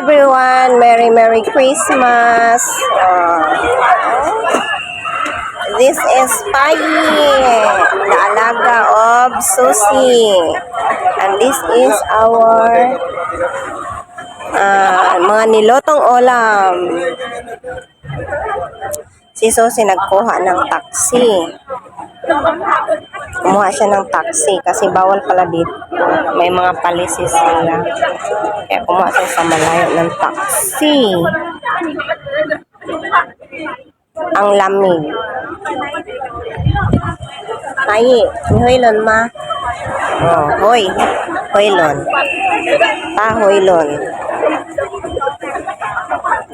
everyone! Merry Christmas! This is Pai, the alaga of Susie. And this is our mga nilotong ulam. Si Susie nagkuha ng taxi. Kumuha siya ng taxi kasi bawal pala dito. May mga palisis sila. Kaya kumuha siya sa malayo ng taxi. Ang lamig. Ay, hoylon ma. Oh, hoy. Hoylon. Hoylon.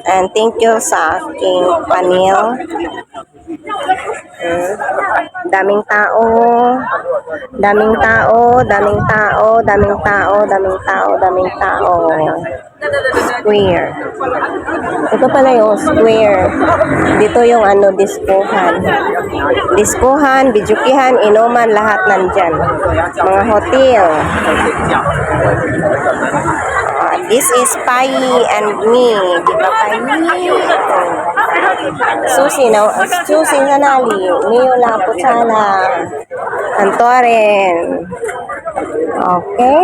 And thank you sa aking panel. Daming tao. Daming tao. Daming tao. Daming tao. Daming tao. Daming tao. Square. Ito pala yung square. Dito yung diskuhan. Diskuhan, bijukihan, inuman, lahat nandyan. Mga hotel. This is Pai and me. Diba Pai? Susie na. Susie nanali. Mio la putsala. Antoren. Okay?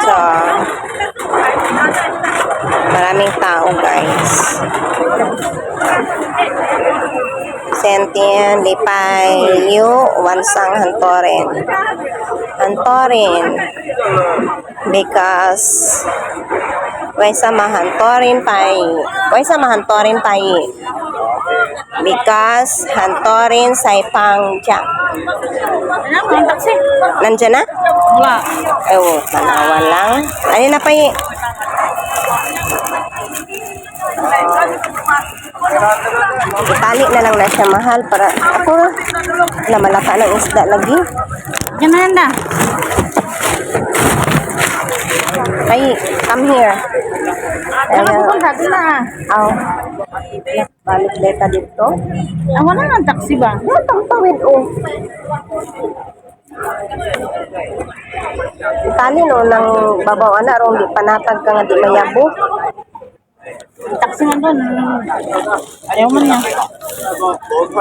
So, maraming tao guys. Sentien, Lipay, Liu, Wansang, Hantoren. Hantoren. Because Waisa mahantorin pai. Waisa mahantorin pai. Because hantorin say pangja. Nandiyan na? Wala. Ewo, tanawan lang. Ayun na pai. Itali na lang na siya mahal para ako na malaka ng isda lagi. Yan na. Ay, come here. Wala ko kung dati na. Aw. Balik data dito. Wala nga taxi ba? Matang tawid oh. Itali no nang babaw na ron di panatag ka nga di mayabo. Taxi nga doon. Ayaw man niya.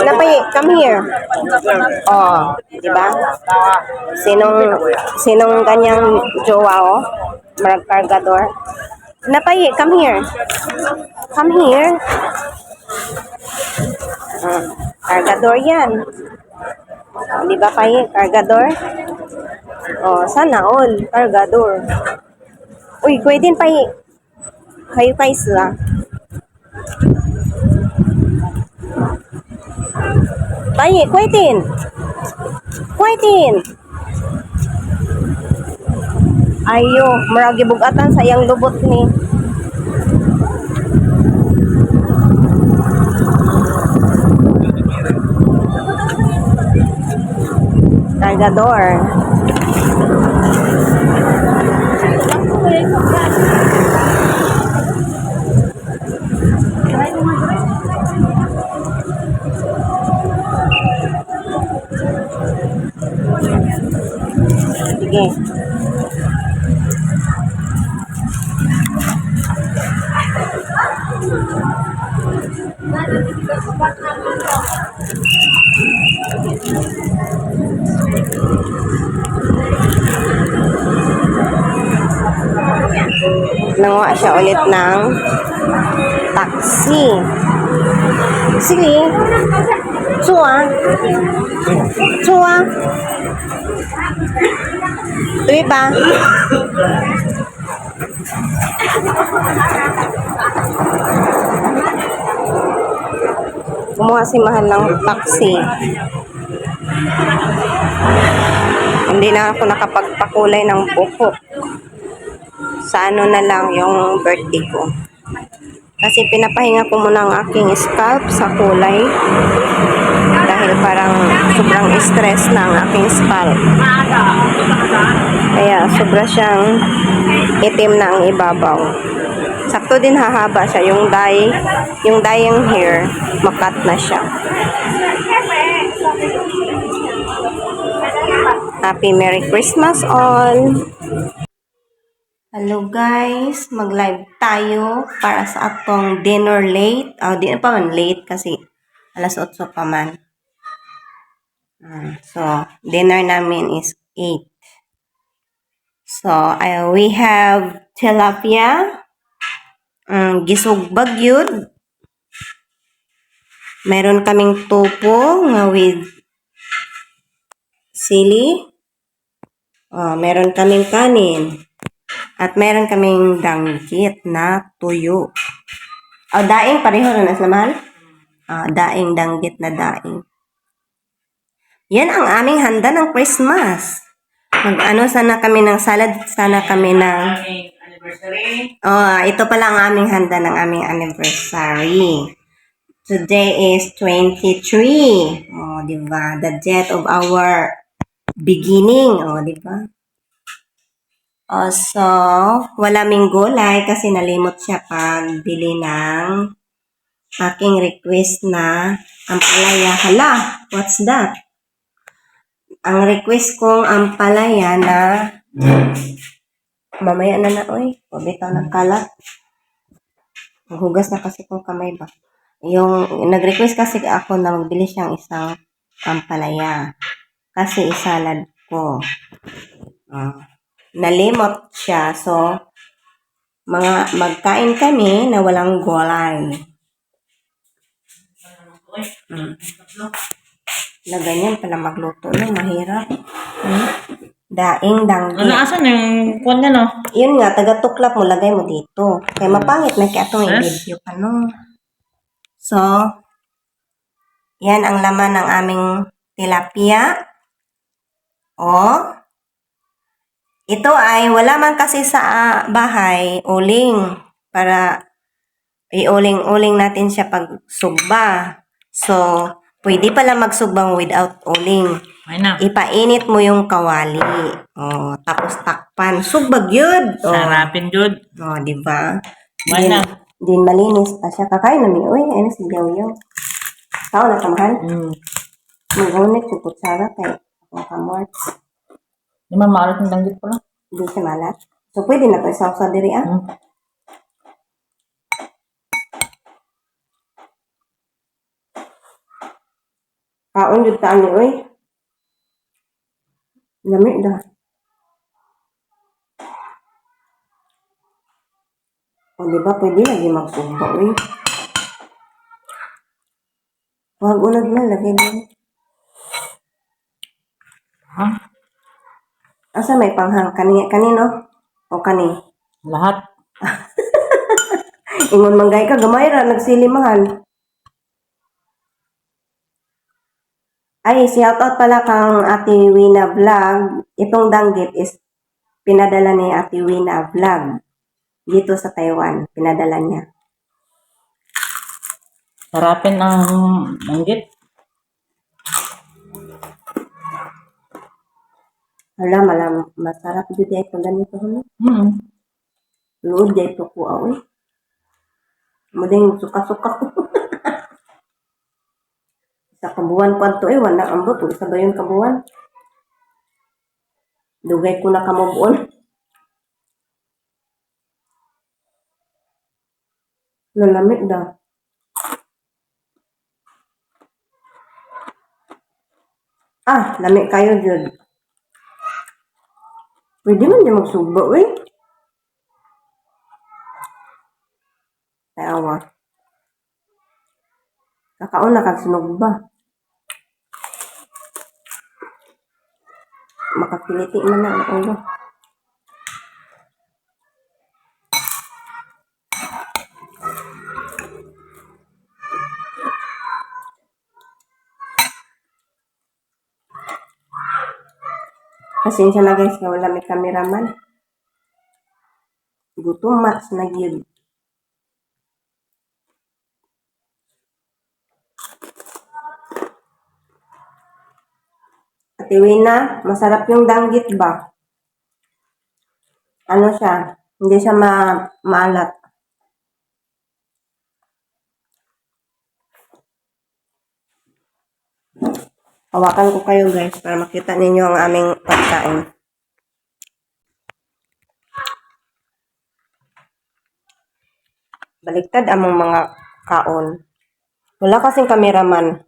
Napay, come here. Oh, di ba? Sinong ganyang jowa oh? Marag cargador. Napay, come here. Come here. Cargador yan. Di ba Pai? Cargador? Oh, sana all. Cargador. Uy, pwede Pai. Kayo Pai sila. Pai, pwede. Pwede. Ayo, maragi bugatan sa iyang lubot ni. Cargador. Sige. Nanguha siya ulit ng taxi. Sige. Chua. Chua. Tuwi ba? Kumuha si mahal ng taxi. Hindi na ako nakapagpakulay ng buhok. Sa ano na lang yung birthday ko. Kasi pinapahinga ko muna ang aking scalp sa kulay. Dahil parang sobrang stress na ang aking scalp. Kaya sobra siyang itim na ang ibabaw. Sakto din hahaba siya. Yung dyeing hair, makat na siya. Happy Merry Christmas all! Hello guys, mag-live tayo para sa atong dinner late. Di na pa man late kasi alas 8 pa man. So, dinner namin is 8. So, we have tilapia, gisugbag yun. Meron kaming topo nga with sili. Meron kaming kanin. At meron kaming danggit na tuyo. Daing, pareho na sa mahal? Daing, danggit na daing. Yan ang aming handa ng Christmas. Sana kami ng salad, sana kami ng... Anniversary. Ito pala ang aming handa ng aming anniversary. Today is 23. Diba? The death of our beginning. Diba? So, wala ming gulay kasi nalimot siya pagbili ng aking request na ampalaya. Hala, what's that? Ang request kong ampalaya na mamaya na oy. Pabitaw ng kalat. Hugas na kasi kong kamay ba. Yung nag-request kasi ako na magbili siyang isang ampalaya. Kasi isalad ko. Nalimot siya. So, magkain kami na walang gulay. Na ganyan pala magluto no, mahirap. Daing, danggit. Asan yung kwan niya, no? Yun nga, taga-tuklap mo, lagay mo dito. Kaya mapangit na kaya itong i-video pa, no? So, yan ang laman ng aming tilapia. Ito ay wala man kasi sa bahay, uling. Para i-uling-uling natin siya pag sugba. So, pwede pala magsugbang without uling. Ay na. Ipainit mo yung kawali. Tapos takpan. Sugbag yun. Sarapin, Jud. Diba? May na. Din malinis pa siya. Kakain namin. Uy, ayun si Yaw-Yaw. Tao na kamahal. Mag-unit yung kutsara kay akong kamort. Di man maalat ng danggit pala. Hindi siya malat. So, pwede na ito isa-usa diri, Kaon jud ta ani oy. Lami dah. Di ba pwede lagi magsumpa oy. Wag unag na lagi din. Asa may panghang kanino? O kani? Lahat. Ingon manggay ka gamay ra nagsili mahal. Ay, shout out pala kang Ate Wina Vlog. Itong danggit is pinadala ni Ate Wina Vlog dito sa Taiwan. Pinadala niya. Sarapin ang danggit. Masarap dito ay pag ganito. Luod dito ko awi. Muding suka-suka ko. Sa kabuan pa to wala ambot. Isa ba yung kabuan? Dugay ko na kamubuon. Lalamig daw. Lamig kayo dyan. Pwede man dyan magsuba, uy. Tayawa. Kakaon na kagsunog ba? Makapiliti man na ang ulo. Pasensya na guys, nga wala may cameraman. Gutom mats na gyud. Ate Wina, masarap yung danggit ba? Ano siya? Hindi siya maalat. Hawakan ko kayo guys para makita ninyo ang aming pagkain. Baliktad among mga kaon. Wala kasing kameraman.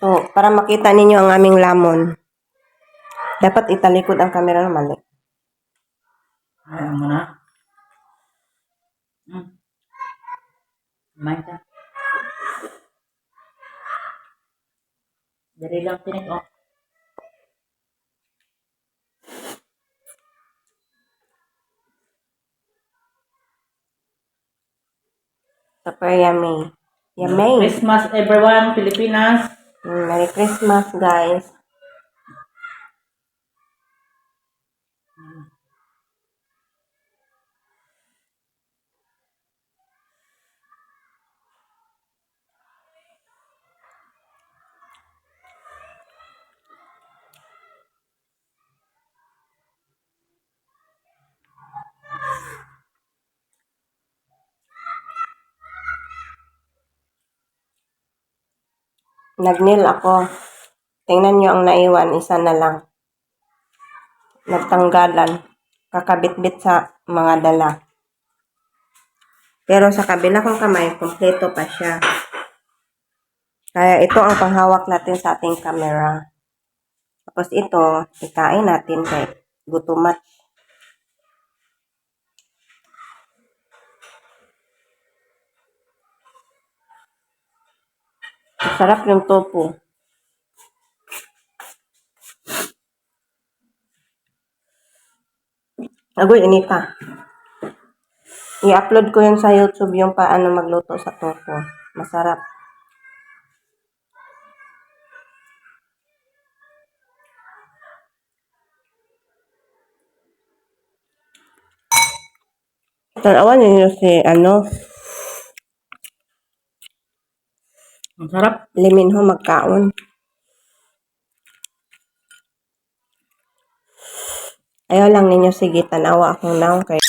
So, para makita ninyo ang aming lamon, dapat italikod ang kamera na mali. Ayaw mo na. Kumain ka. Dari lang tinik, oh. Super yummy. Yummy. Christmas, everyone, Pilipinas. Merry Christmas, guys. Nagnil ako. Tingnan nyo ang naiwan, isa na lang. Nagtanggalan. Kakabit-bit sa mga dala. Pero sa kabila kong kamay, kompleto pa siya. Kaya ito ang panghawak natin sa ating camera. Tapos ito, ikain natin kay gutumat. Masarap yung tofu. Agoy, inita. I-upload ko yun sa YouTube yung paano magluto sa tofu. Masarap. Tanawan ninyo si, Ang sarap. Liminho magkaon. Ayaw lang ninyo sige, tanawa akong naong kay